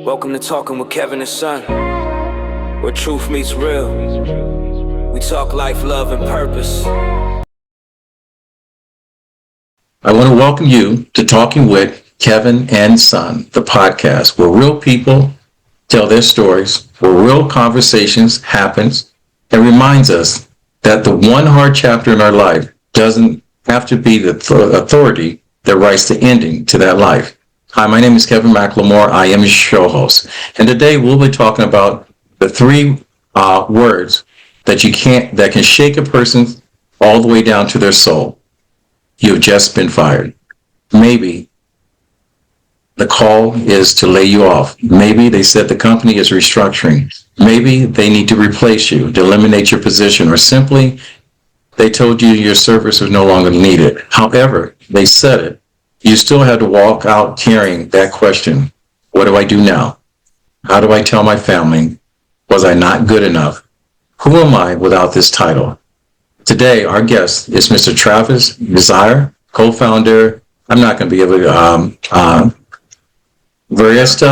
Welcome to Talking with Kevin and Son, where truth meets real. We talk life, love, and purpose. I want to welcome you to Talking with Kevin and Son, the podcast where real people tell their stories, where real conversations happens, and reminds us that the one hard chapter in our life doesn't have to be the authority that writes the ending to that life. Hi, my name is Kevin McLemore. I am your show host. And today we'll be talking about the three words that can shake a person all the way down to their soul. You've just been fired. Maybe the call is to lay you off. Maybe they said the company is restructuring. Maybe they need to replace you, to eliminate your position, or simply they told you your service was no longer needed. However, they said it. You still had to walk out carrying that question. What do I do now? How do I tell my family? Was I not good enough? Who am I without this title? Today, our guest is Mr. Travis Desir, co-founder. I'm not going to be able to, Veritas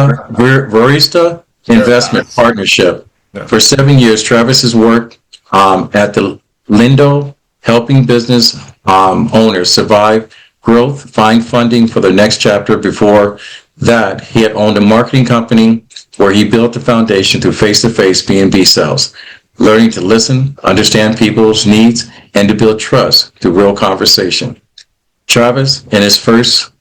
Investment Partnership. For 7 years, Travis has worked at the Lendio, helping business owners survive growth, find funding for their next chapter. Before that, he had owned a marketing company where he built the foundation through face-to-face B2B sales, learning to listen, understand people's needs, and to build trust through real conversation. Travis had his first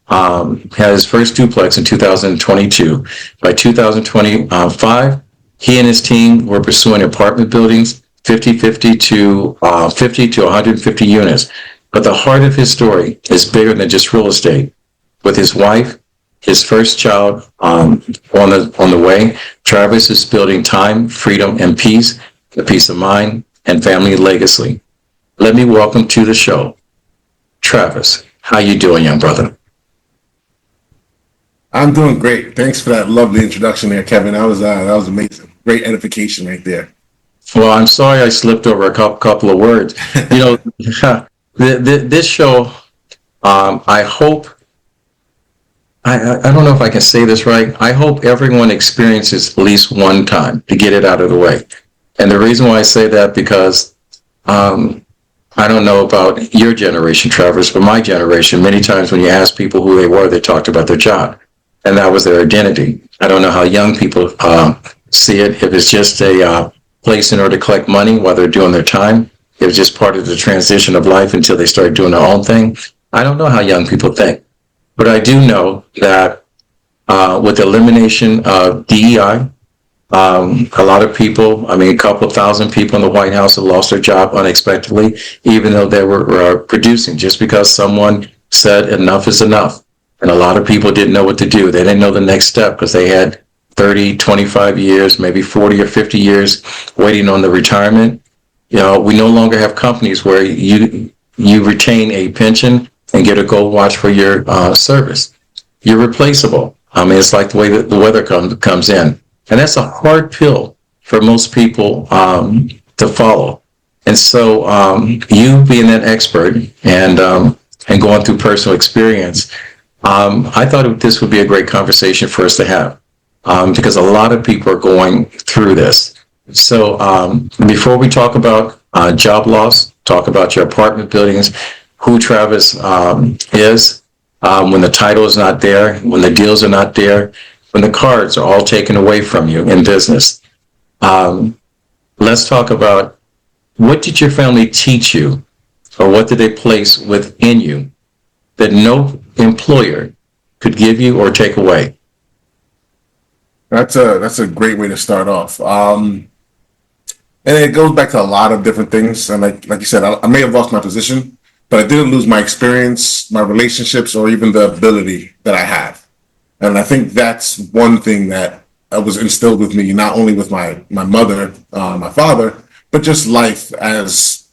duplex in 2022. By 2025, he and his team were pursuing apartment buildings, 50 to 150 units. But the heart of his story is bigger than just real estate. With his wife, his first child on the way, Travis is building time, freedom, and peace, a peace of mind, and family legacy. Let me welcome to the show, Travis. How you doing, young brother? I'm doing great. Thanks for that lovely introduction there, Kevin. That was amazing. Great edification right there. Well, I'm sorry I slipped over a couple of words. You know, this show, I hope, I don't know if I can say this right. I hope everyone experiences at least one time to get it out of the way. And the reason why I say that, because I don't know about your generation, Travis, but my generation, many times when you ask people who they were, they talked about their job. And that was their identity. I don't know how young people see it. If it's just a place in order to collect money while they're doing their time, it was just part of the transition of life until they started doing their own thing. I don't know how young people think. But I do know that with the elimination of DEI, a lot of people, a couple thousand people in the White House have lost their job unexpectedly, even though they were producing, just because someone said enough is enough. And a lot of people didn't know what to do. They didn't know the next step because they had 30, 25 years, maybe 40 or 50 years waiting on the retirement. You know, we no longer have companies where you retain a pension and get a gold watch for your service. You're replaceable. It's like the way that the weather comes in. And that's a hard pill for most people to follow. And so you being an expert and going through personal experience, I thought this would be a great conversation for us to have because a lot of people are going through this. So before we talk about job loss, talk about your apartment buildings, who Travis is, when the title is not there, when the deals are not there, when the cards are all taken away from you in business. Let's talk about, what did your family teach you, or what did they place within you that no employer could give you or take away? That's a great way to start off. And it goes back to a lot of different things. And like you said, I may have lost my position, but I didn't lose my experience, my relationships, or even the ability that I have. And I think that's one thing that was instilled with me, not only with my mother, my father, but just life as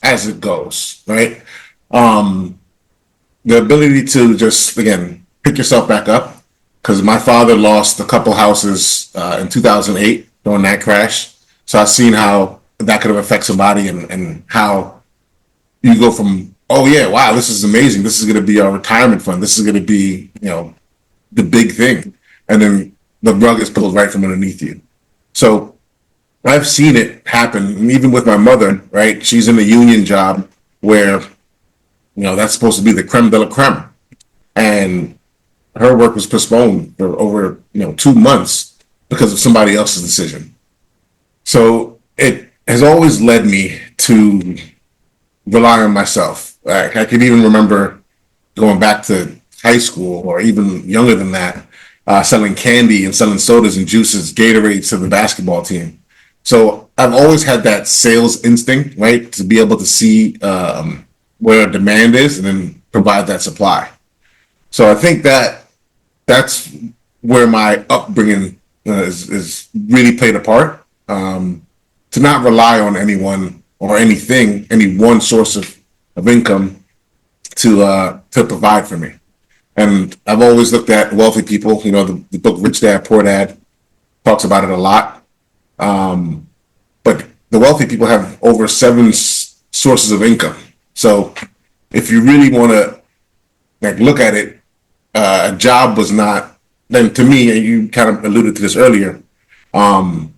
it goes, right? The ability to just, again, pick yourself back up, because my father lost a couple houses in 2008 during that crash. So I've seen how that could have affected somebody and how you go from, oh yeah, wow, this is amazing. This is going to be our retirement fund. This is going to be, the big thing. And then the rug is pulled right from underneath you. So I've seen it happen, and even with my mother, right? She's in a union job where, that's supposed to be the creme de la creme. And her work was postponed for over, 2 months because of somebody else's decision. So it has always led me to rely on myself. I can even remember going back to high school or even younger than that, selling candy and selling sodas and juices, Gatorades to the basketball team. So I've always had that sales instinct, right? To be able to see where demand is and then provide that supply. So I think that's where my upbringing is really played a part. To not rely on anyone or anything, any one source of income to provide for me. And I've always looked at wealthy people. The book Rich Dad Poor Dad talks about it a lot. But the wealthy people have over 7 sources of income. So if you really want to look at it, a job was not, then to me, and you kind of alluded to this earlier, how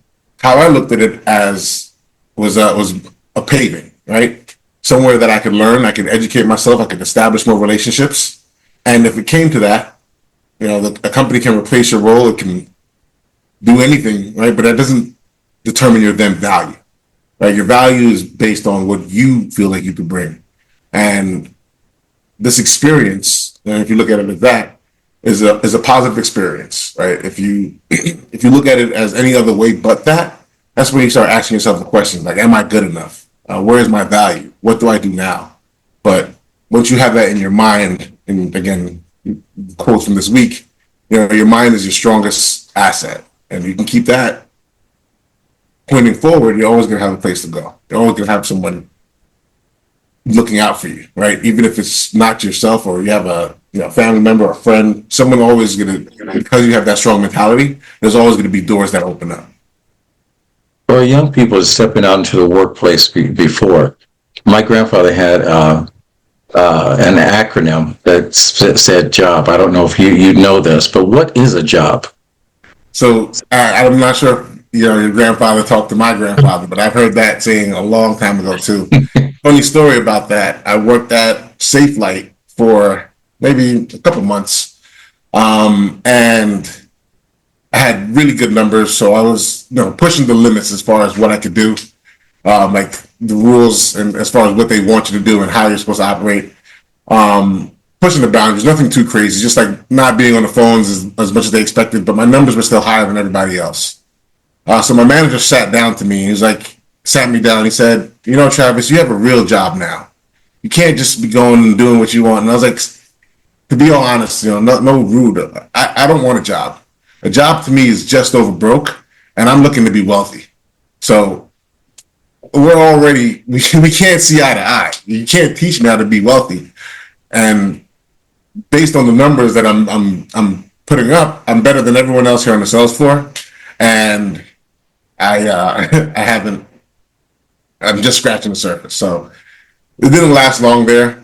I looked at it as was a paving, right? Somewhere that I could learn, I could educate myself, I could establish more relationships. And if it came to that, a company can replace your role, it can do anything, right? But that doesn't determine your then value, right? Your value is based on what you feel like you could bring. And this experience, and if you look at it as that, is a positive experience, right? If you look at it as any other way but that, that's when you start asking yourself the questions like, am I good enough? Where is my value? What do I do now? But once you have that in your mind, and again, quotes from this week, your mind is your strongest asset, and you can keep that pointing forward. You're always going to have a place to go. You're always going to have someone looking out for you, right? Even if it's not yourself or you have a family member or a friend, someone always going to, because you have that strong mentality, there's always going to be doors that open up. For young people stepping out into the workplace before, my grandfather had an acronym that said job. I don't know if you know this, but what is a job? So I'm not sure if your grandfather talked to my grandfather, but I've heard that saying a long time ago too. Funny story about that. I worked at Safe Light for maybe a couple months, and I had really good numbers, so I was pushing the limits as far as what I could do, like the rules and as far as what they want you to do and how you're supposed to operate. Pushing the boundaries, nothing too crazy, just like not being on the phones as much as they expected, but my numbers were still higher than everybody else. So my manager sat down to me. He was like, sat me down. He said, Travis, you have a real job now. You can't just be going and doing what you want. And I was like, to be all honest, no rude. I don't want a job. A job to me is just over broke, and I'm looking to be wealthy. So we're already, we can't see eye to eye. You can't teach me how to be wealthy. And based on the numbers that I'm putting up, I'm better than everyone else here on the sales floor. And I'm just scratching the surface. So it didn't last long there.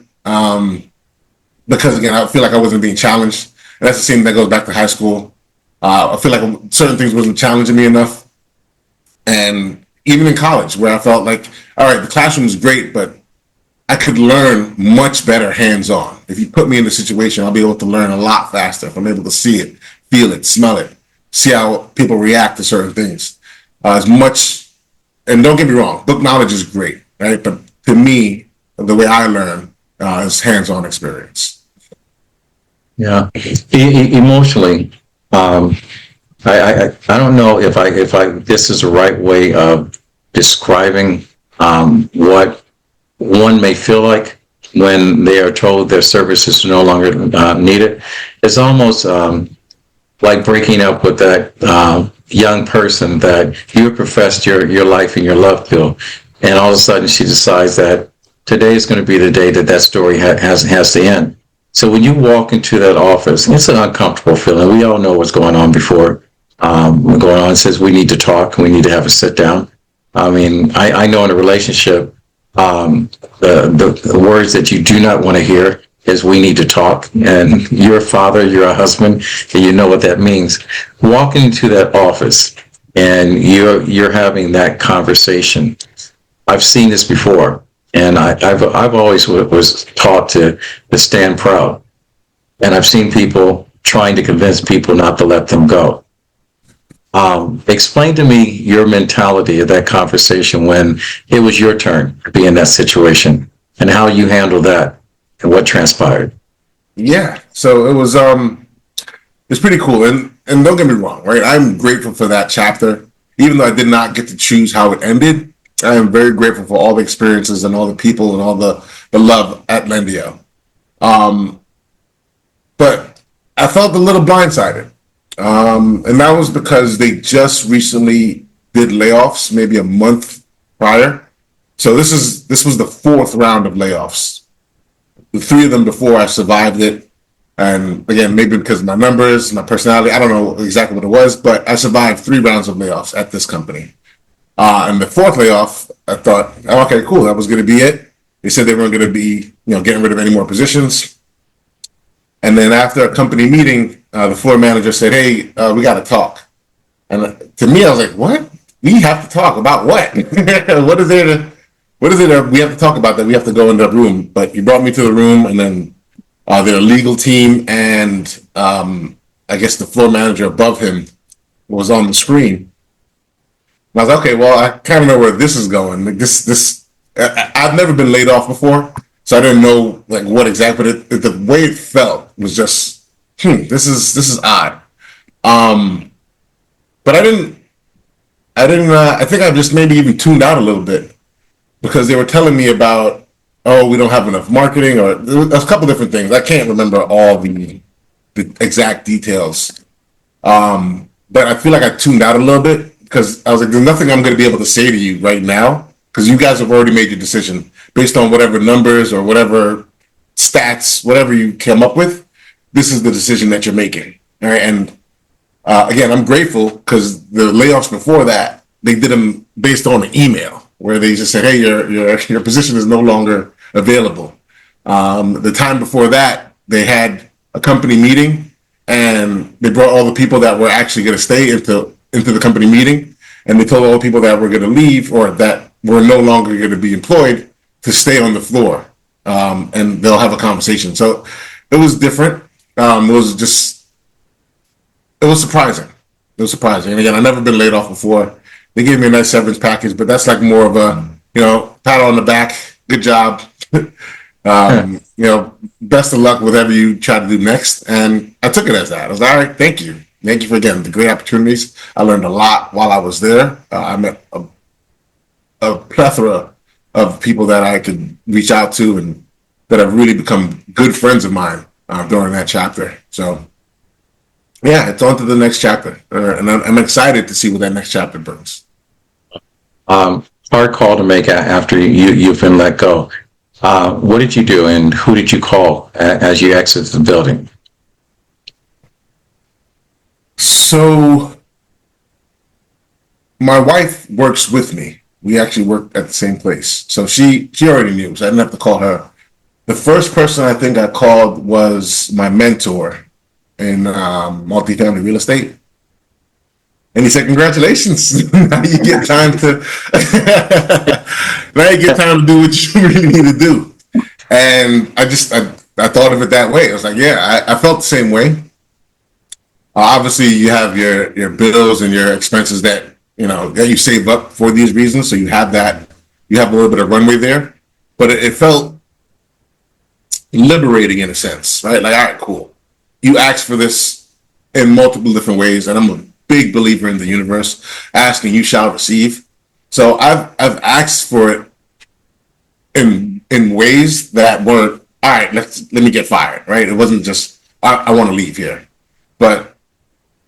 Because again, I feel like I wasn't being challenged. And that's the same that goes back to high school. I feel like certain things wasn't challenging me enough. And even in college, where I felt like, all right, the classroom is great, but I could learn much better hands-on. If you put me in a situation, I'll be able to learn a lot faster if I'm able to see it, feel it, smell it, see how people react to certain things. As much, and don't get me wrong, book knowledge is great, right? But to me, the way I learn is hands-on experience. Yeah, emotionally, I don't know if this is the right way of describing what one may feel like when they are told their services are no longer needed. It's almost like breaking up with that young person that you professed your life and your love to, and all of a sudden she decides that today is going to be the day that story has to end. So when you walk into that office, it's an uncomfortable feeling. We all know what's going on before going on. It says we need to talk, we need to have a sit down. I mean, I know in a relationship, the words that you do not want to hear is we need to talk. And you're a father, you're a husband, and you know what that means. Walking into that office and you're having that conversation. I've seen this before, and I've always was taught to stand proud. And I've seen people trying to convince people not to let them go. Explain to me your mentality of that conversation when it was your turn to be in that situation, and how you handled that and what transpired. Yeah. So it was it's pretty cool. And don't get me wrong, right? I'm grateful for that chapter. Even though I did not get to choose how it ended, I am very grateful for all the experiences and all the people and all the love at Lendio. But I felt a little blindsided. And that was because they just recently did layoffs, maybe a month prior. So this was the fourth round of layoffs. The three of them before, I survived it. And again, maybe because of my numbers, my personality, I don't know exactly what it was, but I survived 3 rounds of layoffs at this company. And the fourth layoff, I thought, oh, okay, cool, that was going to be it. They said they weren't going to be, getting rid of any more positions. And then after a company meeting, the floor manager said, hey, we got to talk. And to me, I was like, what? We have to talk about what? What is there we have to talk about that we have to go in the room? But he brought me to the room, and then their legal team and I guess the floor manager above him was on the screen. And I was like, okay, well, I kind of know where this is going. Like I've never been laid off before, so I didn't know like what exactly. But the way it felt was just, this is odd. But I didn't. I think I just maybe even tuned out a little bit because they were telling me about, oh, we don't have enough marketing, or there was a couple different things. I can't remember all the exact details. But I feel like I tuned out a little bit because I was like, there's nothing I'm going to be able to say to you right now because you guys have already made your decision based on whatever numbers or whatever stats, whatever you came up with. This is the decision that you're making. All right. And again, I'm grateful because the layoffs before that, they did them based on an email where they just said, hey, your position is no longer available. The time before that, they had a company meeting and they brought all the people that were actually going to stay into the company meeting. And they told all the people that were going to leave or that were no longer going to be employed to stay on the floor. And they'll have a conversation. So it was different. It was surprising. It was surprising. And again, I've never been laid off before. They gave me a nice severance package, but that's like more of a, pat on the back. Good job. Best of luck with whatever you try to do next. And I took it as that. I was like, all right, thank you. Thank you for, again, the great opportunities. I learned a lot while I was there. I met a plethora of people that I could reach out to and that have really become good friends of mine during that chapter. So, yeah, it's on to the next chapter. And I'm excited to see what that next chapter brings. Hard call to make after you've been let go. What did you do and who did you call as you exited the building? So my wife works with me. We actually work at the same place. So she already knew, so I didn't have to call her. The first person I think I called was my mentor in multifamily real estate. And he said, congratulations. Now you get time to do what you really need to do. And I thought of it that way. I was like, yeah, I felt the same way. Obviously you have your bills and your expenses that you save up for these reasons. So you have a little bit of runway there, but it felt liberating in a sense, right? Like, all right, cool. You asked for this in multiple different ways. And I'm a big believer in the universe. Asking, you shall receive. So I've asked for it in ways that weren't, all right, let me get fired, right? It wasn't just, I want to leave here. But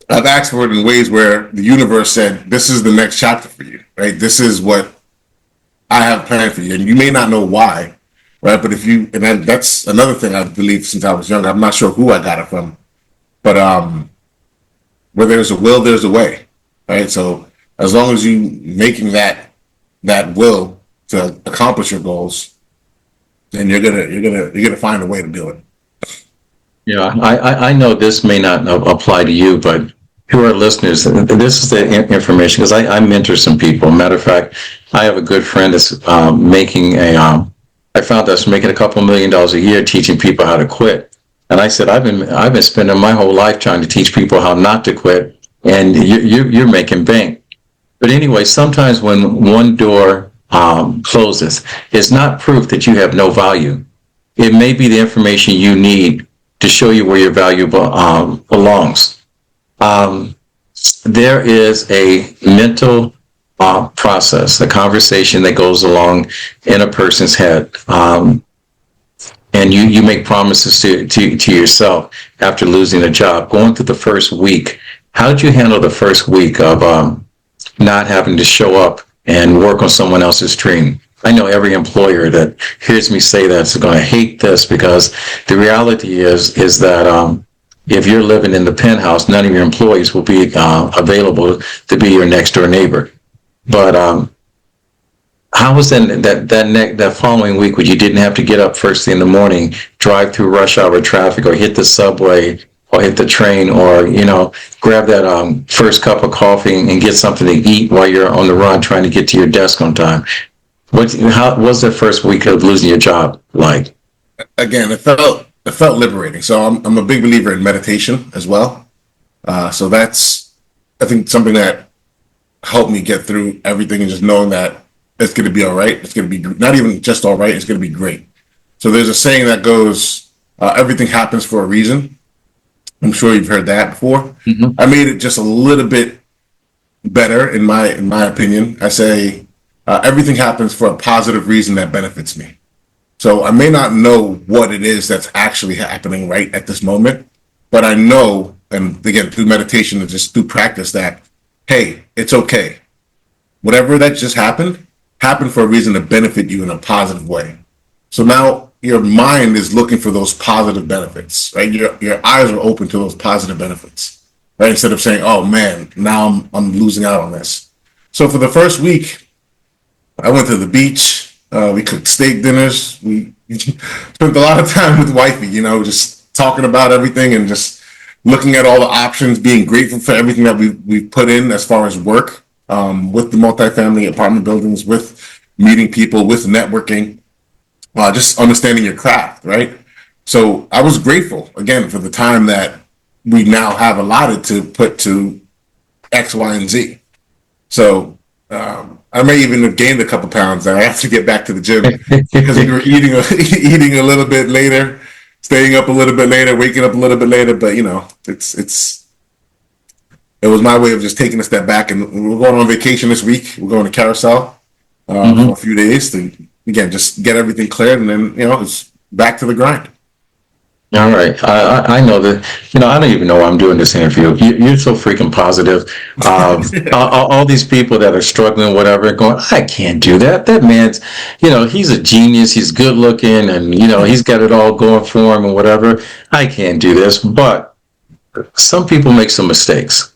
I've asked for it in ways where the universe said, this is the next chapter for you, right? This is what I have planned for you. And you may not know why, right? But that's another thing I believe since I was young. I'm not sure who I got it from, but where there's a will, there's a way, right? So as long as you making that will to accomplish your goals, then you're gonna find a way to do it. Yeah, I know this may not apply to you, but to our listeners, this is the information because I mentor some people. Matter of fact, I have a good friend that's making I found that's making a couple $1 million a year teaching people how to quit. And I said, I've been spending my whole life trying to teach people how not to quit, and you're making bank. But anyway, sometimes when one door closes, it's not proof that you have no value. It may be the information you need to show you where your value belongs. There is a mental process, a conversation that goes along in a person's head. And you make promises to yourself after losing a job. Going through the first week, how did you handle the first week of not having to show up and work on someone else's dream? I know every employer that hears me say that is going to hate this because the reality is that if you're living in the penthouse, none of your employees will be available to be your next door neighbor. But how was that following week when you didn't have to get up first thing in the morning, drive through rush hour traffic, or hit the subway, or hit the train, or grab that first cup of coffee and get something to eat while you're on the run trying to get to your desk on time? How was the first week of losing your job like? Again, it felt liberating. So I'm a big believer in meditation as well. So that's, I think, something that helped me get through everything, and just knowing that it's going to be all right. It's going to be not even just all right. It's going to be great. So there's a saying that goes, everything happens for a reason. I'm sure you've heard that before. Mm-hmm. I made it just a little bit better in my opinion. I say everything happens for a positive reason that benefits me. So I may not know what it is that's actually happening right at this moment, but I know, and again, through meditation and just through practice, that, hey, it's okay. Whatever that just happened for a reason to benefit you in a positive way. So now your mind is looking for those positive benefits, right? Your eyes are open to those positive benefits, right? Instead of saying, oh man, now I'm losing out on this. So for the first week, I went to the beach. We cooked steak dinners. We spent a lot of time with wifey, just talking about everything and just looking at all the options, being grateful for everything that we've put in as far as work, with the multifamily apartment buildings, with meeting people, with networking, just understanding your craft, right? So I was grateful, again, for the time that we now have allotted to put to X, Y, and Z. So I may even have gained a couple pounds. I have to get back to the gym because we were eating a little bit later, staying up a little bit later, waking up a little bit later. But it was my way of just taking a step back. And we're going on vacation this week. We're going to Carousel for a few days to, again, just get everything cleared, and then it's back to the grind. All right. I know that, I don't even know why I'm doing this interview. You're so freaking positive. All these people that are struggling, whatever, going, I can't do that. That man's, he's a genius. He's good looking, and, he's got it all going for him and whatever. I can't do this. But some people make some mistakes.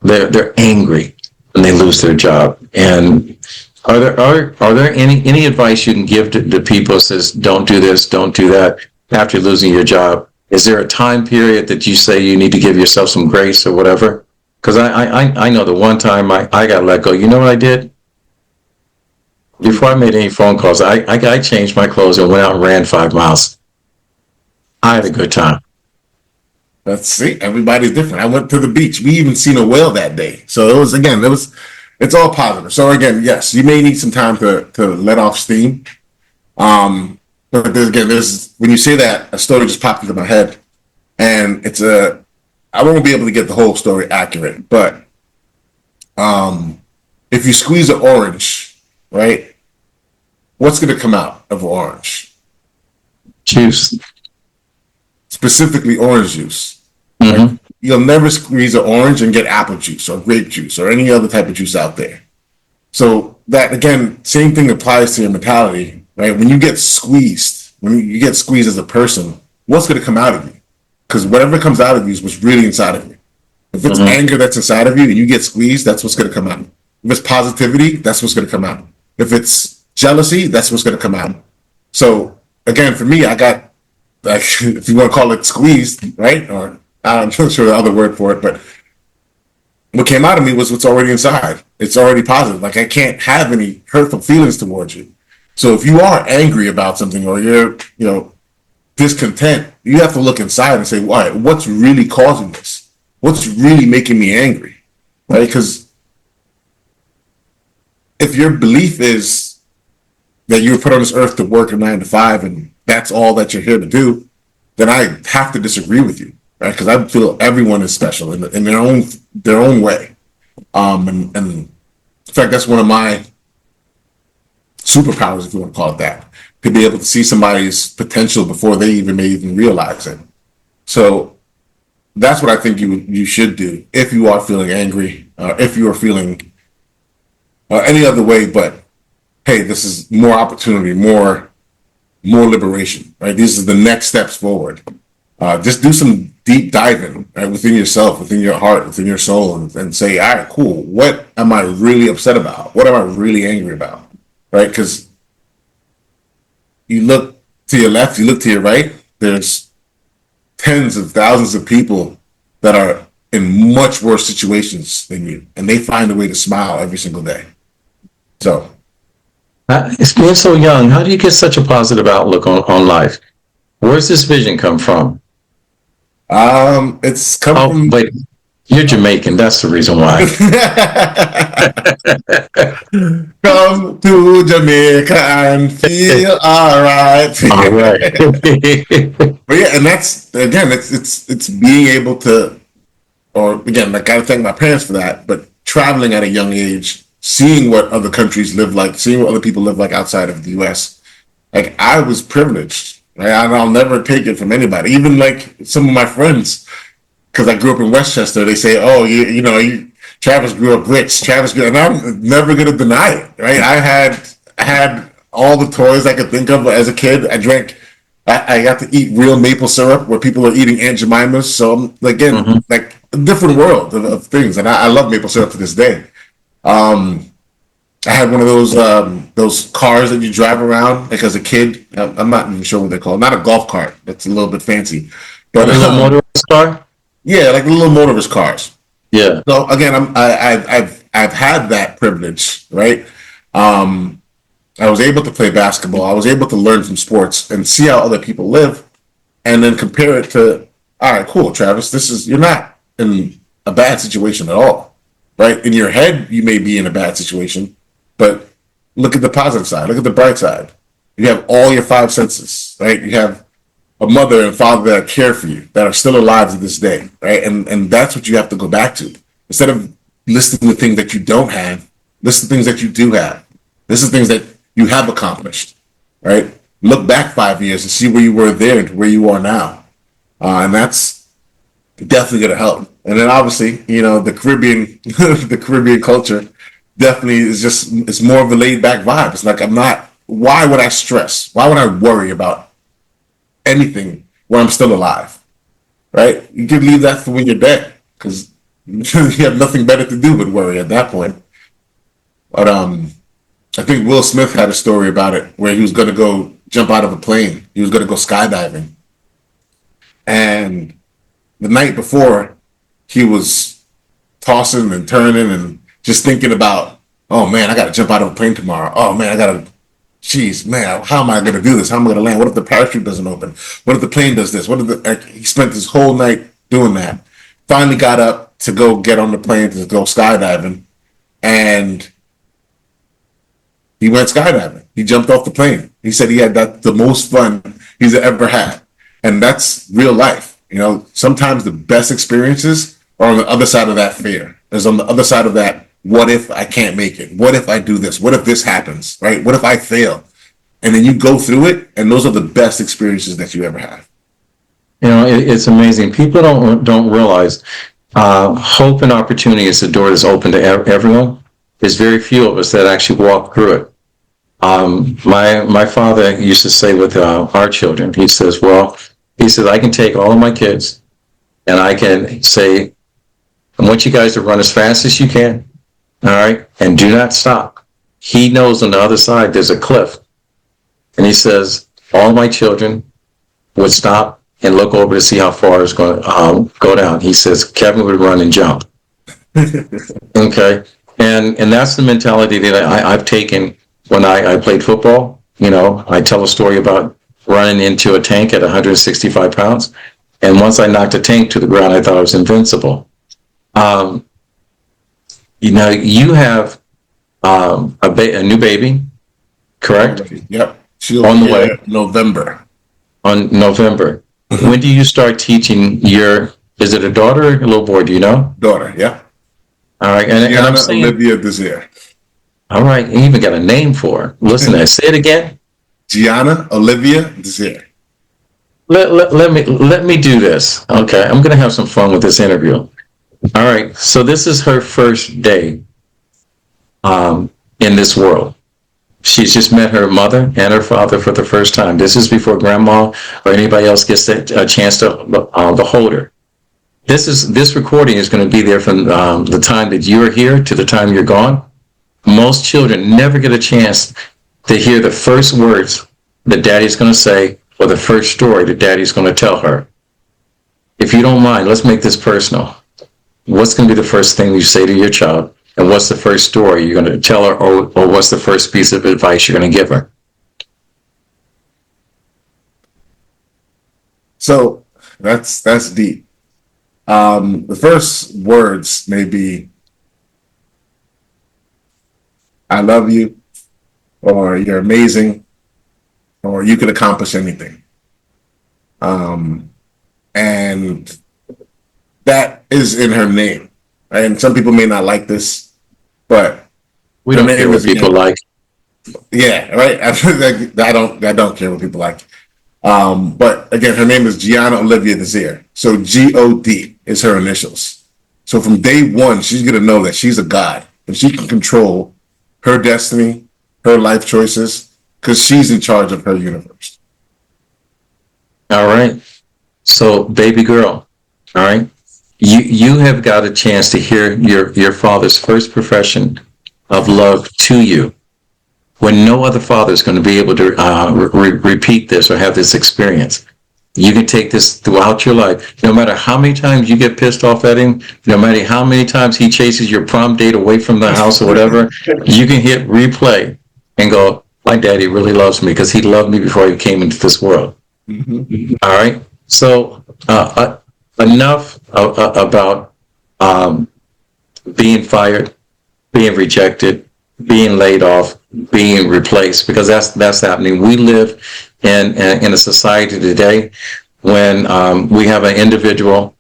They're angry when they lose their job. And are there any advice you can give to people that says, don't do this, don't do that? After losing your job, is there a time period that you say you need to give yourself some grace or whatever? Because I know the one time I got let go, you know what I did? Before I made any phone calls, I changed my clothes and went out and ran 5 miles. I had a good time. See, everybody's different. I went to the beach. We even seen a whale that day. So it's all positive. So again, yes, you may need some time to let off steam. But there's when you say that, a story just popped into my head, and I won't be able to get the whole story accurate, but if you squeeze an orange, right, what's going to come out of an orange? Juice. Specifically orange juice. Mm-hmm. Right? You'll never squeeze an orange and get apple juice or grape juice or any other type of juice out there. So that, again, same thing applies to your mentality. Right? When you get squeezed as a person, what's going to come out of you? Because whatever comes out of you is what's really inside of you. If it's anger that's inside of you and you get squeezed, that's what's going to come out. If it's positivity, that's what's going to come out. If it's jealousy, that's what's going to come out. So again, for me, I got like, if you want to call it squeezed, right? Or I'm not sure the other word for it, but what came out of me was what's already inside. It's already positive. Like, I can't have any hurtful feelings towards you. So if you are angry about something, or you're, discontent, you have to look inside and say, why? What's really causing this? What's really making me angry? Right? Because if your belief is that you were put on this earth to work a 9 to 5 and that's all that you're here to do, then I have to disagree with you, right? Because I feel everyone is special in their own way. And in fact, that's one of my superpowers, if you want to call it that, to be able to see somebody's potential before they may even realize it. So that's what I think you should do if you are feeling angry, if you are feeling any other way. But hey, this is more opportunity, more liberation, right? These are the next steps forward. Just do some deep diving, right, within yourself, within your heart, within your soul, and say, all right, cool. What am I really upset about? What am I really angry about? Right? Because you look to your left, you look to your right, there's tens of thousands of people that are in much worse situations than you, and they find a way to smile every single day. So It's being so young. How do you get such a positive outlook on life? Where's this vision come from? It's come from. Wait, you're Jamaican. That's the reason why. Come to Jamaica and feel all right. All right. But yeah, and that's, again, it's being able to, or again, I gotta thank my parents for that, but traveling at a young age, seeing what other countries live like, seeing what other people live like outside of the US. Like, I was privileged, right? I'll never take it from anybody. Even like some of my friends, because I grew up in Westchester, they say, oh, Travis grew up rich. And I'm never going to deny it, right? I had all the toys I could think of as a kid. I got to eat real maple syrup where people are eating Aunt Jemima's. So I'm, again, like a different world of things. And I love maple syrup to this day. I had one of those cars that you drive around, like as a kid. I'm not even sure what they're called. Not a golf cart. That's a little bit fancy. But a little motorist car? Yeah, like the little motorist cars. Yeah. So again, I've had that privilege, right? I was able to play basketball. I was able to learn from sports and see how other people live, and then compare it to, all right, cool, Travis, you're not in a bad situation at all, right? In your head, you may be in a bad situation, but look at the positive side. Look at the bright side. You have all your 5 senses, right? You have a mother and father that care for you, that are still alive to this day, right? And that's what you have to go back to. Instead of listing the things that you don't have, list the things that you do have. This is things that you have accomplished, right? Look back 5 years and see where you were there and where you are now. And that's definitely going to help. And then obviously, the Caribbean, the Caribbean culture definitely it's more of a laid back vibe. It's like, why would I stress? Why would I worry about anything where I'm still alive, right? You can leave that for when you're dead, because you have nothing better to do but worry at that point. But I think Will Smith had a story about it where he was going to go jump out of a plane. He was going to go skydiving, and the night before, he was tossing and turning and just thinking about, oh man, I got to jump out of a plane tomorrow. Oh man, geez, man, how am I going to do this? How am I going to land? What if the parachute doesn't open? What if the plane does this? He spent his whole night doing that. Finally got up to go get on the plane to go skydiving, and he went skydiving. He jumped off the plane. He said he had the most fun he's ever had. And that's real life. Sometimes the best experiences are on the other side of that fear. There's on the other side of that, what if I can't make it? What if I do this? What if this happens, right? What if I fail? And then you go through it, and those are the best experiences that you ever have. It's amazing. People don't realize hope and opportunity is the door that's open to everyone. There's very few of us that actually walk through it. My father used to say with our children, he says, I can take all of my kids and I can say, I want you guys to run as fast as you can. All right. And do not stop. He knows on the other side, there's a cliff. And he says, all my children, would stop and look over to see how far it's going to go down. He says Kevin would run and jump. Okay, and that's the mentality that I've taken when I played football. You know, I tell a story about running into a tank at 165 pounds, and once I knocked a tank to the ground, I thought I was invincible. You know, you have a new baby, correct? Yep. She'll On the be way. November. On November. When do you start teaching is it a daughter or a little boy? Do you know? Daughter, yeah. All right. And I'm Gianna saying, Olivia Desir. all right, you even got a name for her. Listen to that. Say it again. Gianna Olivia Desir. Let me do this. Okay. I'm going to have some fun with this interview. All right. So this is her first day in this world. She's just met her mother and her father for the first time. This is before grandma or anybody else gets a chance to hold her. This recording is going to be there from the time that you're here to the time you're gone. Most children never get a chance to hear the first words that daddy's going to say or the first story that daddy's going to tell her. If you don't mind, let's make this personal. What's going to be the first thing you say to your child? And what's the first story you're going to tell her, or what's the first piece of advice you're going to give her? So that's deep. The first words may be, I love you, or you're amazing, or you can accomplish anything. And that is in her name. And some people may not like this, but we don't care what people like. Yeah, right. I don't care what people like. But again, her name is Gianna Olivia Desir. So GOD is her initials. So from day one, she's gonna know that she's a god and she can control her destiny, her life choices, because she's in charge of her universe. All right. So, baby girl, all right, you have got a chance to hear your father's first profession of love to you, when no other father is going to be able to repeat this or have this experience. You can take this throughout your life. No matter how many times you get pissed off at him, no matter how many times he chases your prom date away from the house or whatever, you can hit replay and go, my daddy really loves me because he loved me before he came into this world. Mm-hmm. All right. So enough about being fired, being rejected, being laid off, being replaced, because that's happening. We live in a society today when we have an individual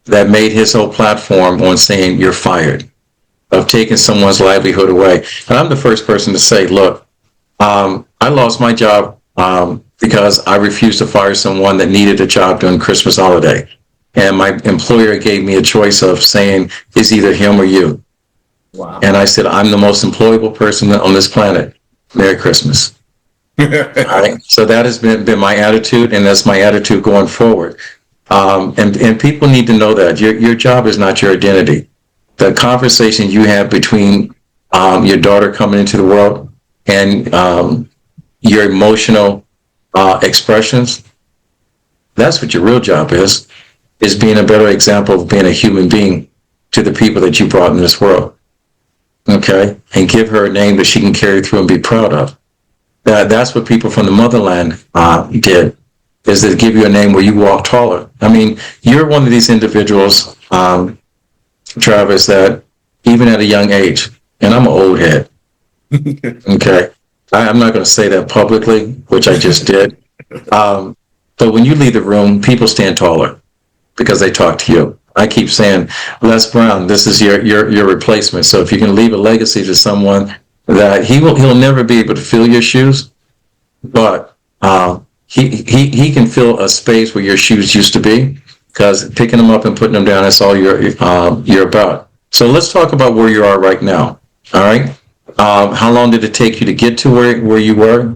that made his whole platform on saying you're fired, of taking someone's livelihood away. And I'm the first person to say, look, I lost my job because I refused to fire someone that needed a job during Christmas holiday. And my employer gave me a choice of saying, it's either him or you. Wow. And I said, I'm the most employable person on this planet. Merry Christmas. All right. So that has been my attitude, and that's my attitude going forward. And people need to know that your job is not your identity. The conversation you have between your daughter coming into the world and your emotional expressions, that's what your real job is being a better example of being a human being to the people that you brought in this world. Okay, and give her a name that she can carry through and be proud of. That's what people from the motherland did, is to give you a name where you walk taller. I mean, you're one of these individuals, Travis, that even at a young age, and I'm an old head, okay, I'm not going to say that publicly, which I just did, but when you leave the room, people stand taller because they talk to you. I keep saying, Les Brown, this is your replacement. So if you can leave a legacy to someone that he'll never be able to fill your shoes, but he can fill a space where your shoes used to be, because picking them up and putting them down, that's all you're about. So let's talk about where you are right now. All right. How long did it take you to get to where you were?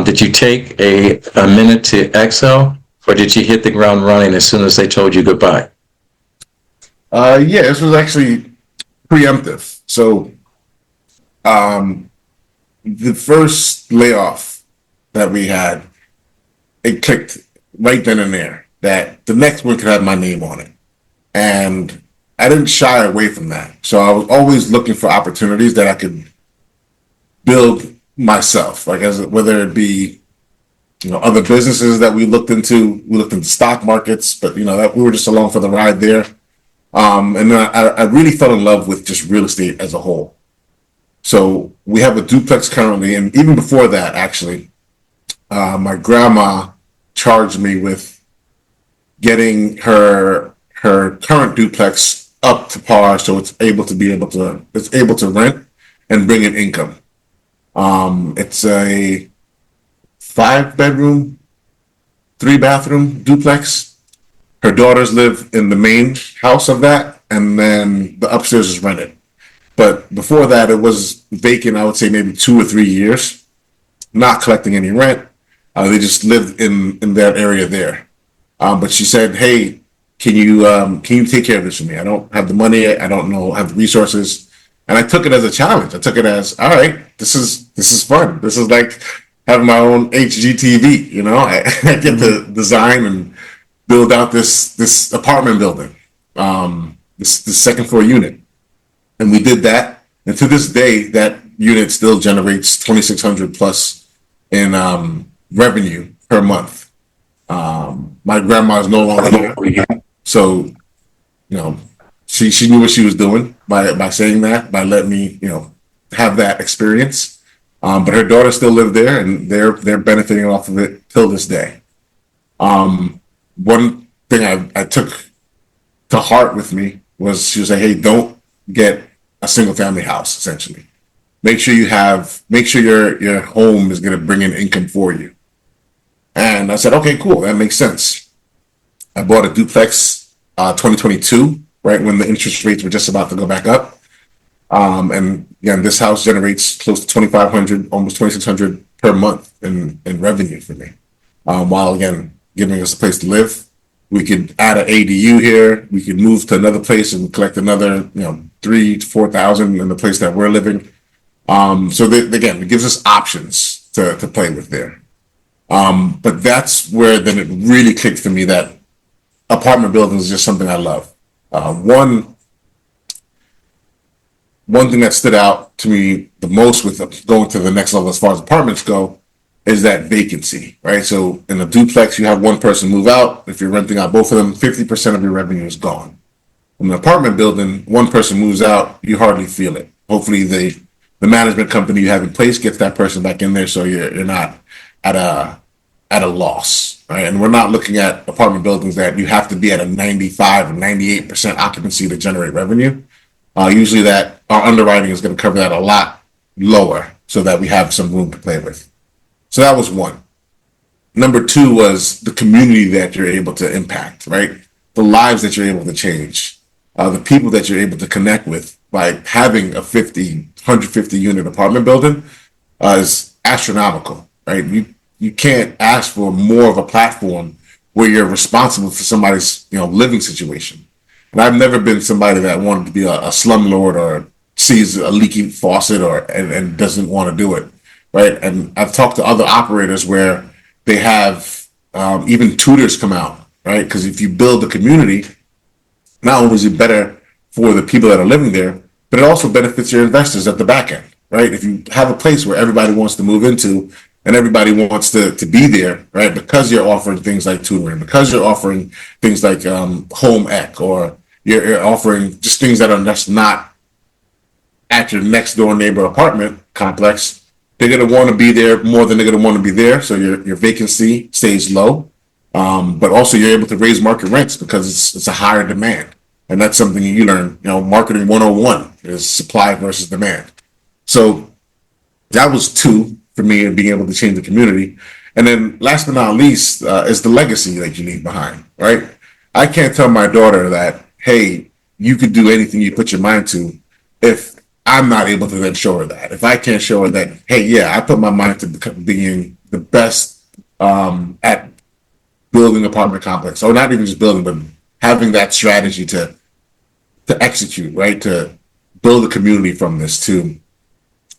Did you take a minute to exhale, or did you hit the ground running as soon as they told you goodbye? Yeah, this was actually preemptive. So the first layoff that we had, it clicked right then and there that the next one could have my name on it. And I didn't shy away from that. So I was always looking for opportunities that I could build myself, like as whether it be other businesses that we looked into. We looked into stock markets, but that we were just along for the ride there. And then I really fell in love with just real estate as a whole. So we have a duplex currently, and even before that, actually, my grandma charged me with getting her current duplex up to par, so it's able to rent and bring in income. It's a 5-bedroom, 3-bathroom duplex. Her daughters live in the main house of that, and then the upstairs is rented. But before that, it was vacant, I would say maybe 2 or 3 years, not collecting any rent. They just lived in that area there. But she said, "Hey, can you take care of this for me? I don't have the money. I don't have the resources." And I took it as a challenge. I took it as, all right, this is fun. This is like having my own HGTV. I get to design and build out this apartment building, this second floor unit. And we did that. And to this day, that unit still generates 2,600 plus in revenue per month. My grandma is no longer here. So, she knew what she was doing by saying that, by letting me, have that experience. But her daughter still live there, and they're benefiting off of it till this day. One thing I took to heart with me was she was like, "Hey, don't get a single family house. Essentially, make sure your home is going to bring in income for you." And I said, "Okay, cool, that makes sense." I bought a duplex 2022, right when the interest rates were just about to go back up. And again, this house generates close to 2,500, almost 2,600 per month in revenue for me. While again, giving us a place to live. We could add an ADU here. We could move to another place and collect another, 3,000 to 4,000 in the place that we're living. So again, it gives us options to play with there. But that's where then it really clicked for me that apartment buildings is just something I love. One thing that stood out to me the most with going to the next level as far as apartments go is that vacancy, right? So in a duplex, you have one person move out. If you're renting out both of them, 50% of your revenue is gone. In an apartment building, one person moves out, you hardly feel it. Hopefully the management company you have in place gets that person back in there, so you're not at a loss, right? And we're not looking at apartment buildings that you have to be at a 95 or 98% occupancy to generate revenue. Usually that our underwriting is going to cover that a lot lower so that we have some room to play with. So that was one. Number two was the community that you're able to impact, right? The lives that you're able to change, the people that you're able to connect with by having a 150 unit apartment building is astronomical, right? You can't ask for more of a platform where you're responsible for somebody's living situation. And I've never been somebody that wanted to be a slumlord or sees a leaky faucet and doesn't want to do it, right? And I've talked to other operators where they have even tutors come out, right? Because if you build a community, not only is it better for the people that are living there, but it also benefits your investors at the back end, right? If you have a place where everybody wants to move into and everybody wants to be there, right? Because you're offering things like tutoring, because you're offering things like home ec, or you're offering just things that are just not at your next door neighbor apartment complex, they're going to want to be there more than they're going to want to be there. So your vacancy stays low. But also you're able to raise market rents because it's a higher demand. And that's something you learn, marketing 101 is supply versus demand. So that was two for me in being able to change the community. And then last but not least is the legacy that you leave behind, right? I can't tell my daughter that, hey, you could do anything you put your mind to if I'm not able to then show her that. If I can't show her that, hey, yeah, I put my mind to being the best at building an apartment complex, or not even just building, but having that strategy to execute, right? To build a community from this, to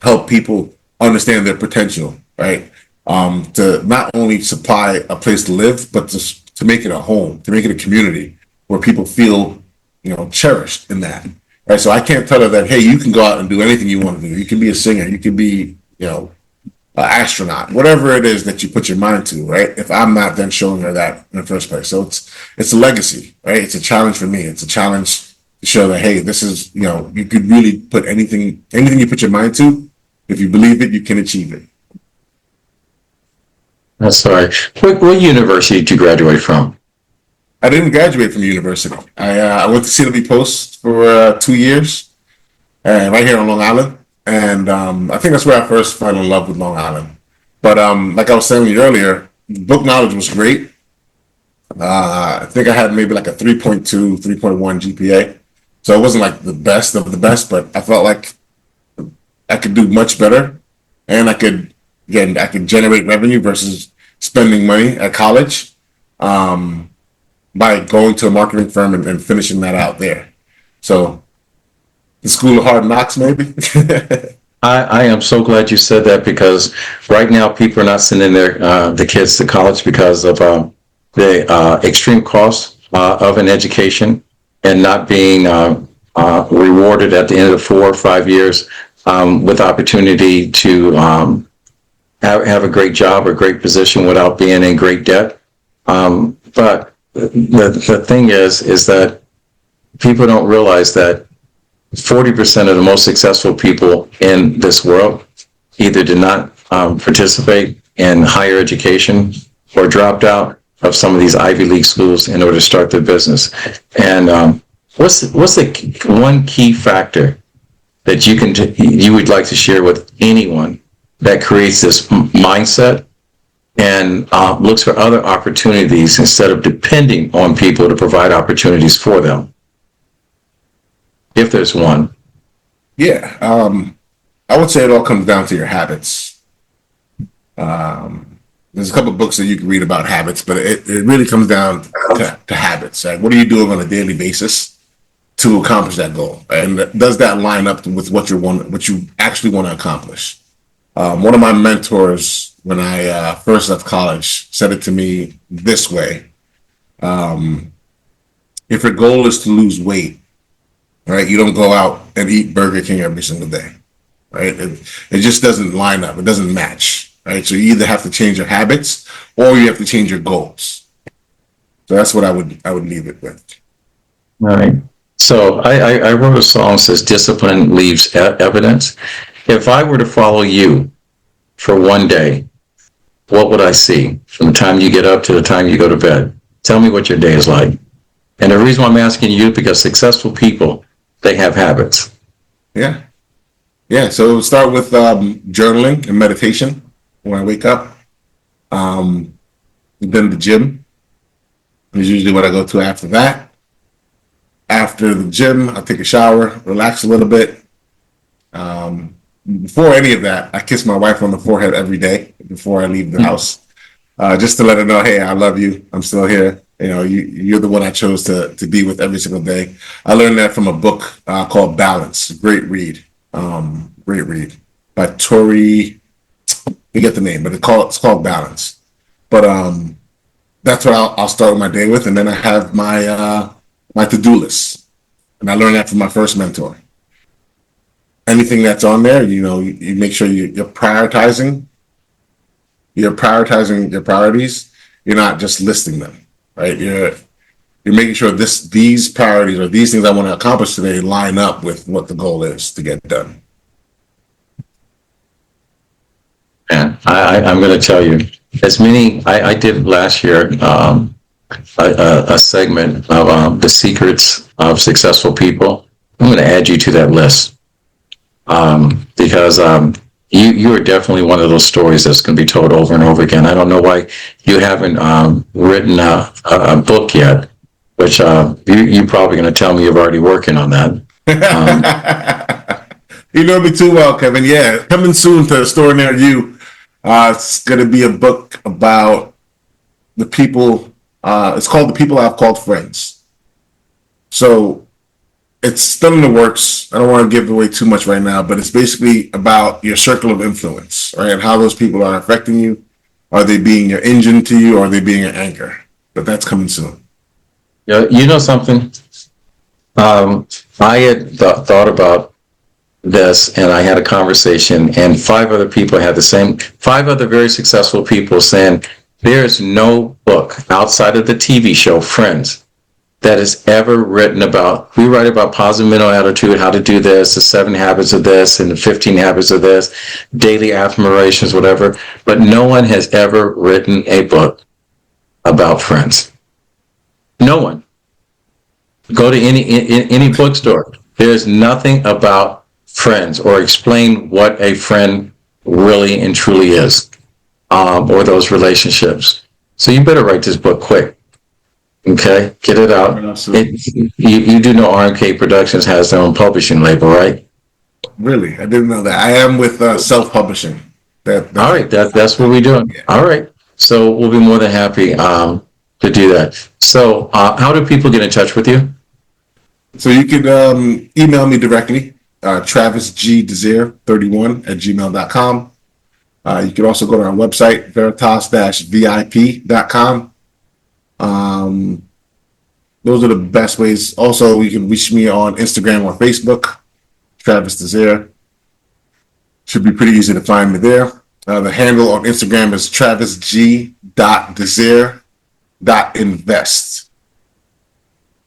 help people understand their potential, right? to not only supply a place to live, but to make it a home, to make it a community where people feel, cherished in that. Right. So I can't tell her that, hey, you can go out and do anything you want to do. You can be a singer. You can be, an astronaut, whatever it is that you put your mind to, right? If I'm not then showing her that in the first place. So it's a legacy, right? It's a challenge for me. It's a challenge to show that, hey, this is, you could really put anything you put your mind to, if you believe it, you can achieve it. That's all right. What university did you graduate from? I didn't graduate from university. I went to CW Post for 2 years, right here on Long Island. And I think that's where I first fell in love with Long Island. But like I was telling you earlier, book knowledge was great. I think I had maybe like a 3.2, 3.1 GPA. So it wasn't like the best of the best, but I felt like I could do much better. And I could generate revenue versus spending money at college by going to a marketing firm and finishing that out there. So the school of hard knocks, maybe. I am so glad you said that, because right now people are not sending the kids to college because of the extreme cost of an education, and not being rewarded at the end of 4 or 5 years with opportunity to have a great job or great position without being in great debt. But the thing is that people don't realize that 40% of the most successful people in this world either did not participate in higher education or dropped out of some of these Ivy League schools in order to start their business. And what's the one key factor that you would like to share with anyone that creates this mindset and looks for other opportunities instead of depending on people to provide opportunities for them? If there's one. Yeah. I would say it all comes down to your habits. There's a couple of books that you can read about habits, but it really comes down to habits. Right? What are you doing on a daily basis to accomplish that goal? And does that line up with what you actually want to accomplish? One of my mentors, when I first left college, said it to me this way. If your goal is to lose weight, right, you don't go out and eat Burger King every single day, right? It just doesn't line up. It doesn't match, right? So you either have to change your habits or you have to change your goals. So that's what I would leave it with. All right. So I wrote a song that says discipline leaves evidence. If I were to follow you for one day, what would I see from the time you get up to the time you go to bed? Tell me what your day is like. And the reason why I'm asking you, because successful people, they have habits. Yeah. So we'll start with journaling and meditation when I wake up. Then the gym is usually what I go to after that. After the gym, I'll take a shower, relax a little bit. Before any of that, I kiss my wife on the forehead every day before I leave the house, just to let her know, hey, I love you. I'm still here. You're the one I chose to be with every single day. I learned that from a book called Balance. Great read. By Tori. Forget the name, but it's called Balance. But that's what I'll start my day with, and then I have my to-do list, and I learned that from my first mentor. Anything that's on there, you make sure you're prioritizing. You're prioritizing your priorities. You're not just listing them, right? You're making sure these priorities or these things I want to accomplish today line up with what the goal is to get done. Yeah, I'm going to tell you, I did last year a segment of the secrets of successful people. I'm going to add you to that list because you are definitely one of those stories that's going to be told over and over again. I don't know why you haven't written a book yet, which you're probably going to tell me you're already working on that. You know me too well, Kevin. Yeah, coming soon to a store near you. It's going to be a book about the people. It's called The People I've Called Friends. So it's still in the works. I don't want to give away too much right now, but it's basically about your circle of influence, right? And how those people are affecting you Are they being your engine to you, or are they being an anchor? But that's coming soon. Yeah, you know something? I had thought about this, and I had a conversation, and five other people had the same, five other very successful people saying, there's no book outside of the TV show Friends that is ever written about. We write about positive mental attitude, how to do this, the 7 habits of this, and the 15 habits of this, daily affirmations, whatever. But no one has ever written a book about friends. No one. Go to any bookstore. There's nothing about friends, or explain what a friend really and truly is, or those relationships. So you better write this book quick. Okay, get it out. You do know RMK Productions has their own publishing label, right? Really, I didn't know that. I am with self-publishing. All right, that's what we're doing. Yeah. All right, so we'll be more than happy to do that. So, how do people get in touch with you? So you can email me directly, travisgdesir31@gmail.com. You can also go to our website, veritas-vip.com. Those are the best ways. Also, you can reach me on Instagram or Facebook, Travis Desir. Should be pretty easy to find me there. The handle on Instagram is travisg.desir.invest.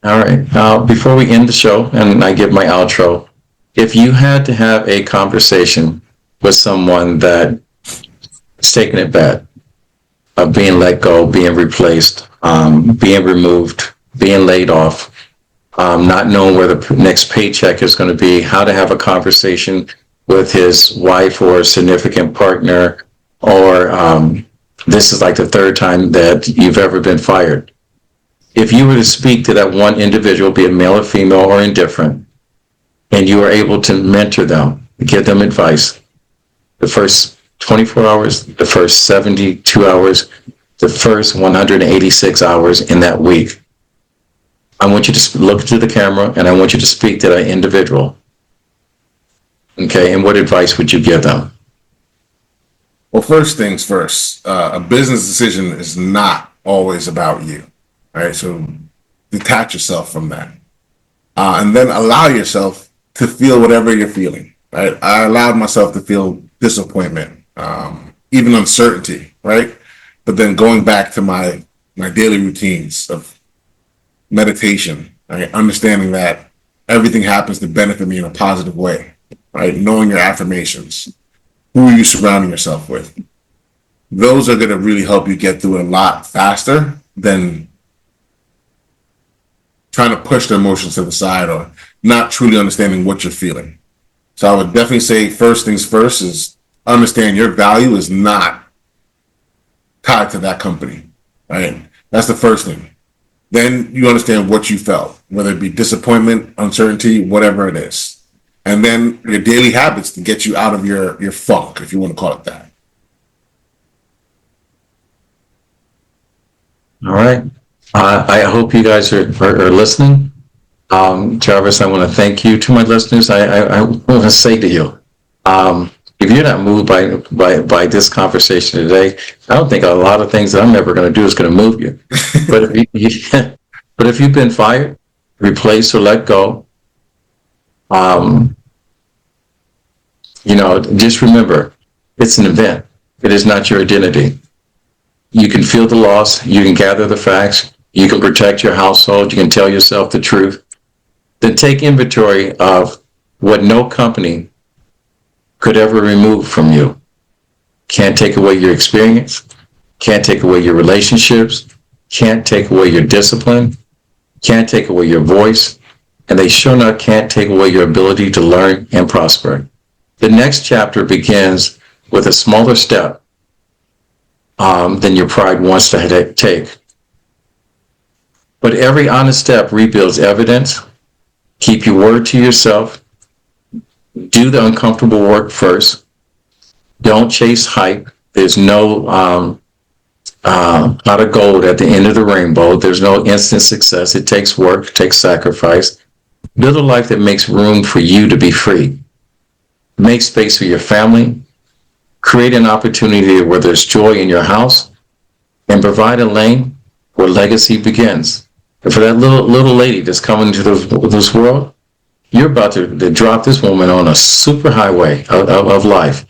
All right. Before we end the show and I give my outro, if you had to have a conversation with someone that is taking it bad, of being let go, being replaced, being removed, being laid off, not knowing where the next paycheck is going to be, how to have a conversation with his wife or significant partner, or this is like the third time that you've ever been fired. If you were to speak to that one individual, be it male or female or indifferent, and you were able to mentor them, give them advice, the first 24 hours, the first 72 hours, the first 186 hours in that week, I want you to look into the camera and I want you to speak to that individual. Okay, and what advice would you give them? Well, first things first, a business decision is not always about you. All right, so detach yourself from that, and then allow yourself to feel whatever you're feeling. Right, I allowed myself to feel disappointment, even uncertainty. Right, but then going back to my daily routines of meditation, right, understanding that everything happens to benefit me in a positive way. Right, knowing your affirmations, who are you surrounding yourself with? Those are going to really help you get through it a lot faster than trying to push the emotions to the side or not truly understanding what you're feeling. So I would definitely say first things first is understand your value is not tied to that company, right? That's the first thing. Then you understand what you felt, whether it be disappointment, uncertainty, whatever it is. And then your daily habits to get you out of your funk, if you want to call it that. All right. I hope you guys are listening. Travis, I want to thank you. To my listeners, I want to say to you, if you're not moved by this conversation today, I don't think a lot of things that I'm ever going to do is going to move you. But if you've been fired, replaced, or let go, just remember, it's an event. It is not your identity. You can feel the loss. You can gather the facts. You can protect your household. You can tell yourself the truth. Then take inventory of what no company could ever remove from you. Can't take away your experience. Can't take away your relationships. Can't take away your discipline. Can't take away your voice. And they sure not can't take away your ability to learn and prosper. The next chapter begins with a smaller step than your pride wants to take. But every honest step rebuilds evidence. Keep your word to yourself. Do the uncomfortable work first. Don't chase hype. There's no pot of gold at the end of the rainbow. There's no instant success. It takes work, it takes sacrifice. Build a life that makes room for you to be free. Make space for your family. create an opportunity where there's joy in your house, and provide a lane where legacy begins. And for that little lady that's coming into this world, you're about to drop this woman on a super highway of life.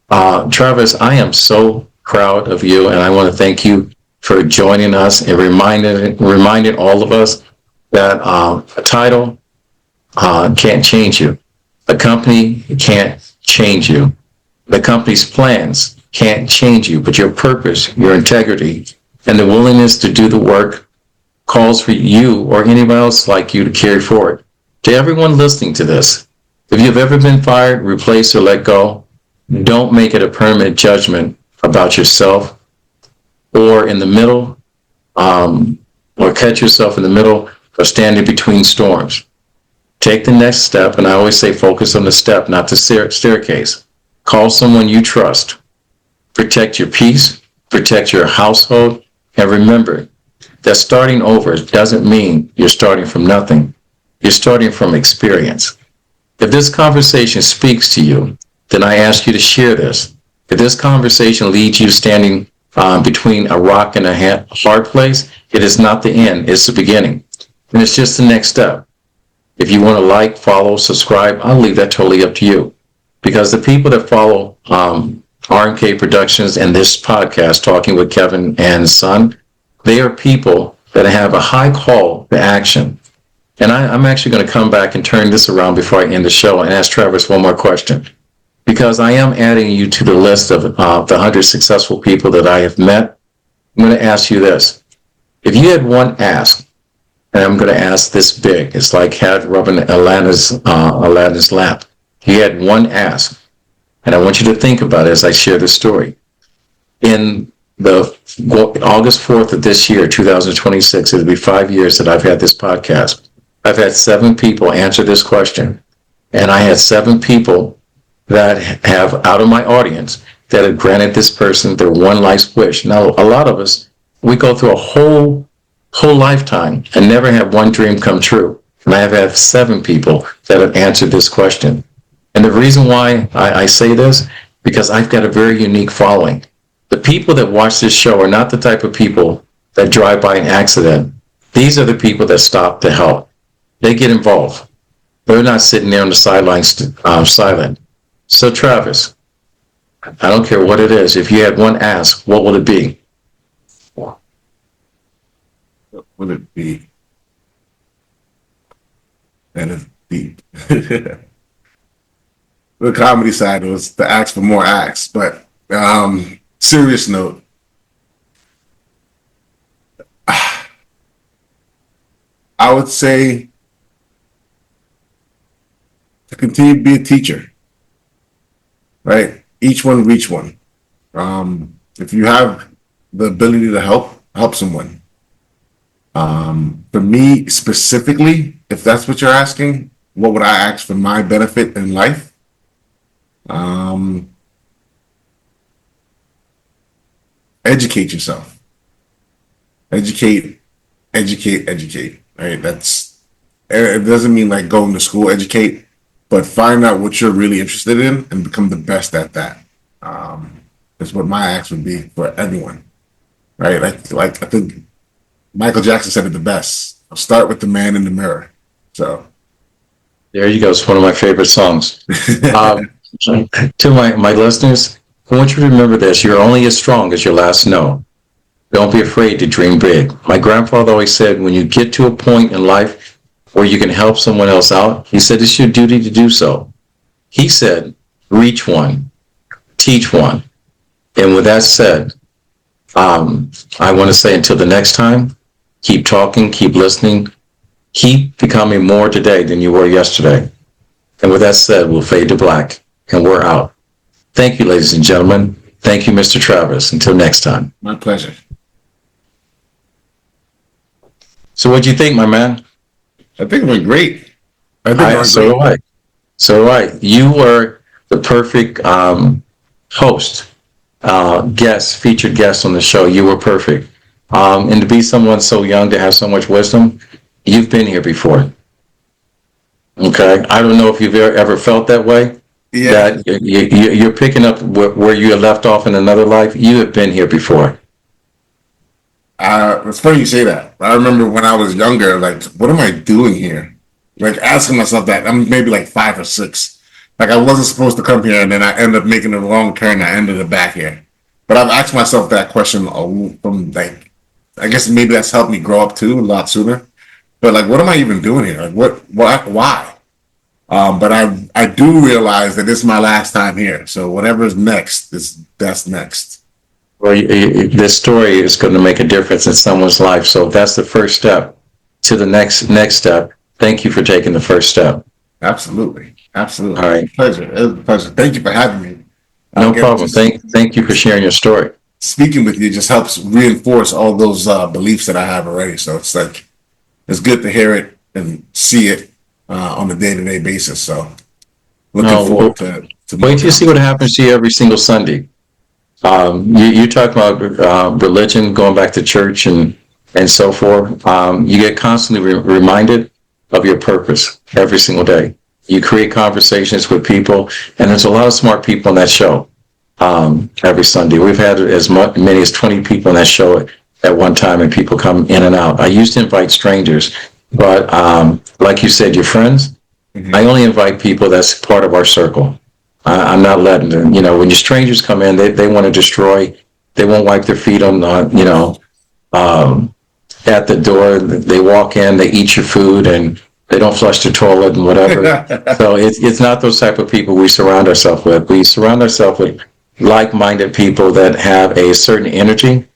Travis, I am so proud of you, and I want to thank you for joining us and reminding all of us that a title can't change you. A company can't change you. The company's plans can't change you, but your purpose, your integrity, and the willingness to do the work calls for you or anybody else like you to carry forward. To everyone listening to this, if you've ever been fired, replaced, or let go, don't make it a permanent judgment about yourself or in the middle, or catch yourself in the middle of standing between storms. Take the next step, and I always say focus on the step, not the staircase. Call someone you trust. Protect your peace, protect your household, and remember that starting over doesn't mean you're starting from nothing. You're starting from experience. If this conversation speaks to you, then I ask you to share this. If this conversation leads you standing between a rock and a hard place, it is not the end, it's the beginning. And it's just the next step. If you want to like, follow, subscribe, I'll leave that totally up to you. Because the people that follow R&K Productions and this podcast, Talking with Kevin and Son, they are people that have a high call to action. And I'm actually going to come back and turn this around before I end the show and ask Travis one more question. Because I am adding you to the list of the 100 successful people that I have met. I'm going to ask you this. If you had one ask, and I'm going to ask this big, it's like rubbing Aladdin's lamp. You had one ask, and I want you to think about it as I share this story. In the August 4th of this year, 2026, it'll be 5 years that I've had this podcast. I've had 7 people answer this question, and I had 7 people that have, out of my audience, that have granted this person their one life's wish. Now, a lot of us, we go through a whole lifetime and never have one dream come true. And I have had 7 people that have answered this question. And the reason why I say this, because I've got a very unique following. The people that watch this show are not the type of people that drive by an accident. These are the people that stop to help. They get involved. They're not sitting there on the sidelines silent. So Travis, I don't care what it is. If you had one ask, what would it be? What would it be? That is deep. The comedy side was to ask for more acts, but serious note. I would say to continue to be a teacher, right? Each one reach one. If you have the ability to help someone. For me specifically, if that's what you're asking, what would I ask for my benefit in life? Educate yourself. Educate. Right? It doesn't mean like going to school, educate, but find out what you're really interested in and become the best at that. That's what my ask would be for everyone. Right? Like I think Michael Jackson said it the best. I'll start with the man in the mirror. So there you go. It's one of my favorite songs. To my listeners, I want you to remember this. You're only as strong as your last no. Don't be afraid to dream big. My grandfather always said, when you get to a point in life where you can help someone else out, he said it's your duty to do so. He said, reach one, teach one. And with that said, I want to say until the next time, keep talking, keep listening, keep becoming more today than you were yesterday. And with that said, we'll fade to black, and we're out. Thank you, ladies and gentlemen. Thank you, Mr. Travis. Until next time. my pleasure. So what'd you think, my man? I think it went great. So do I. You were the perfect host, featured guest on the show. You were perfect. And to be someone so young, to have so much wisdom, you've been here before. Okay? I don't know if you've ever felt that way, Yeah. that you're picking up where you had left off in another life. You have been here before. It's funny you say that. I remember when I was younger, like, what am I doing here? Like asking myself that. I'm maybe like 5 or 6. Like I wasn't supposed to come here, and then I ended up making a wrong turn. I ended up back here. But I've asked myself that question from like, I guess maybe that's helped me grow up too a lot sooner. But like, what am I even doing here? Like, why? But I do realize that this is my last time here. So whatever is next, that's next. Well, this story is going to make a difference in someone's life. So that's the first step to the next step. Thank you for taking the first step. Absolutely. Absolutely. All right. Pleasure. It was a pleasure. Thank you for having me. No problem. Thank you for sharing your story. Speaking with you just helps reinforce all those beliefs that I have already. So it's like, it's good to hear it and see it on a day-to-day basis. So looking forward to wait till you see what happens to you every single Sunday. You talk about religion, going back to church and so forth. You get constantly reminded of your purpose every single day. You create conversations with people, and there's a lot of smart people on that show every Sunday. We've had as many as 20 people on that show at one time, and people come in and out. I used to invite strangers, but like you said, your friends, I only invite people that's part of our circle. I'm not letting them, when your strangers come in, they want to destroy, they won't wipe their feet on, at the door. They walk in, they eat your food, and they don't flush the toilet and whatever. So it's not those type of people we surround ourselves with. We surround ourselves with like-minded people that have a certain energy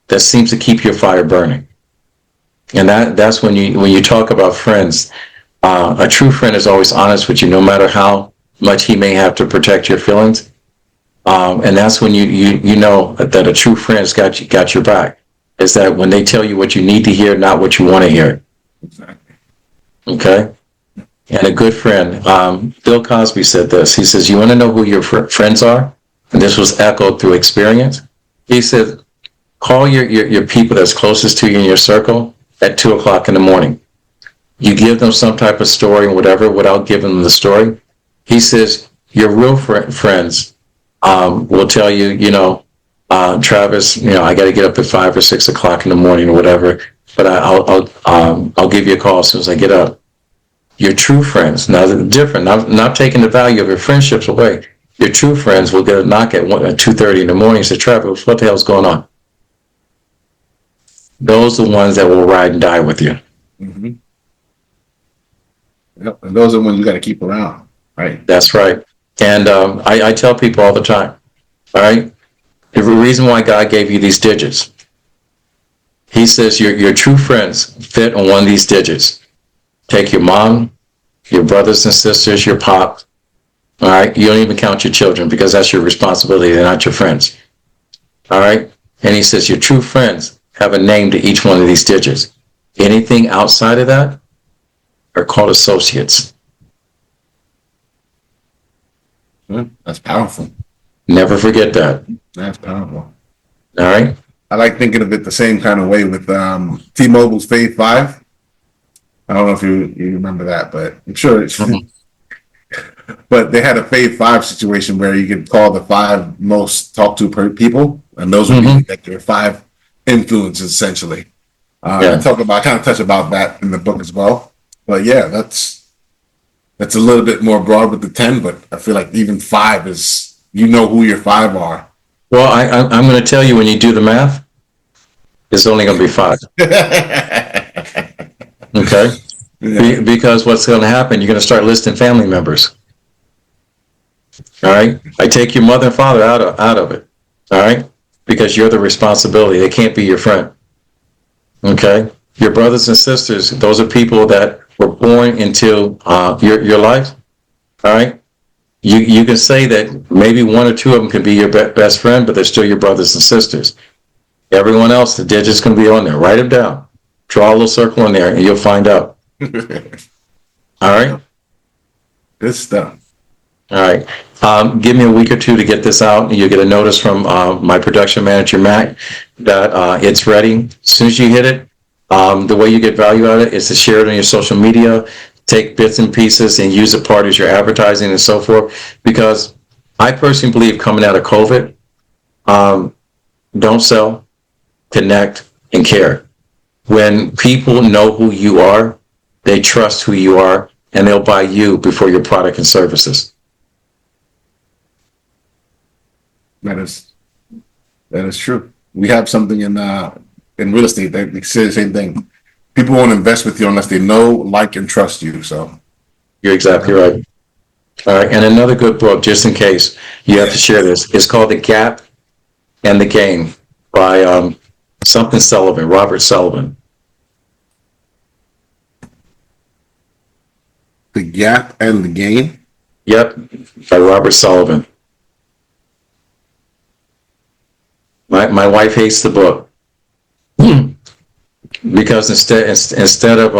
that seems to keep your fire burning. And that's when you talk about friends, a true friend is always honest with you, no matter how much he may have to protect your feelings. And that's when you know that a true friend's got your back, is that when they tell you what you need to hear, not what you want to hear. Exactly. Okay? And a good friend, Bill Cosby said this. He says, you want to know who your friends are? And this was echoed through experience. He said, call your people that's closest to you in your circle at 2:00 in the morning. You give them some type of story or whatever without giving them the story. He says, your real friends will tell you, Travis, I got to get up at 5 or 6 o'clock in the morning or whatever, but I'll give you a call as soon as I get up. Your true friends, now they're different, not taking the value of your friendships away. Your true friends will get a knock at 2:30 in the morning and say, Travis, what the hell's going on? Those are the ones that will ride and die with you. Mm-hmm. Yep. And those are the ones you got to keep around, right? That's right. And I tell people all the time, all right, the reason why God gave you these digits, he says your true friends fit on one of these digits. Take your mom, your brothers and sisters, your pop, all right? You don't even count your children because that's your responsibility. They're not your friends, all right? And he says your true friends have a name to each one of these digits. Anything outside of that are called associates. That's powerful. Never forget that. That's powerful. All right? I like thinking of it the same kind of way with T-Mobile's Phase 5. I don't know if you remember that, but I'm sure it's... But they had a Phase 5 situation where you could call the 5 most talked to people, and those would be like your 5 influences, essentially. I kind of touch about that in the book as well. But yeah, that's a little bit more broad with the 10, but I feel like even 5 is, who your 5 are. Well, I'm going to tell you, when you do the math, it's only going to be 5. Okay? Yeah. Because what's going to happen, you're going to start listing family members. All right? I take your mother and father out of it. All right? Because you're the responsibility. They can't be your friend. Okay? Your brothers and sisters, those are people that were born into your life. All right? You can say that maybe 1 or 2 of them can be your best friend, but they're still your brothers and sisters. Everyone else, the digit's going to be on there. Write them down. Draw a little circle in there, and you'll find out. All right? Good stuff. All right. Give me a week or 2 to get this out, and you'll get a notice from my production manager, Matt, that it's ready. As soon as you hit it, the way you get value out of it is to share it on your social media, take bits and pieces and use it part as your advertising and so forth. Because I personally believe coming out of COVID, don't sell, connect, and care. When people know who you are, they trust who you are, and they'll buy you before your product and services. That is true. We have something in real estate that they say the same thing. People won't invest with you unless they know, like, and trust you. So You're exactly right. All right, and another good book, just in case you have to share this, it's called The Gap and the Game by Robert Sullivan. The Gap and the Gain. Yep, by Robert Sullivan. My wife hates the book because instead of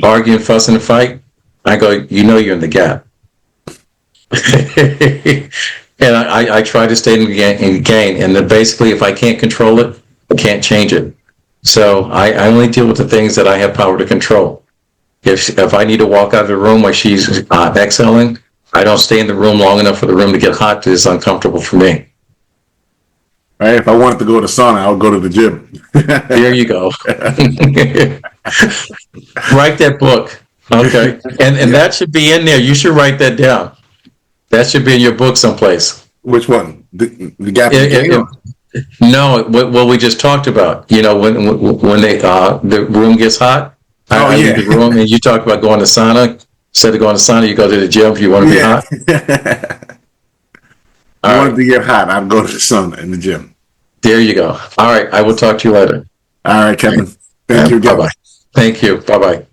arguing, fussing, and fight, I go, you're in the gap. And I try to stay in the game. And then basically, if I can't control it, I can't change it. So I only deal with the things that I have power to control. If I need to walk out of the room while she's exhaling, I don't stay in the room long enough for the room to get hot. It's uncomfortable for me. Right? If I wanted to go to sauna, I'll go to the gym. There you go. Write that book. Okay. And that should be in there. You should write that down. That should be in your book someplace. Which one? The Gap and the Gain? No, what we just talked about. When the room gets hot, I leave the room, and you talk about going to sauna. Instead of going to sauna, you go to the gym if you want to be hot. I wanted to get hot. I'd go to the sauna in the gym. There you go. All right. I will talk to you later. All right, Kevin. Thank you again. Bye-bye. Thank you. Bye-bye.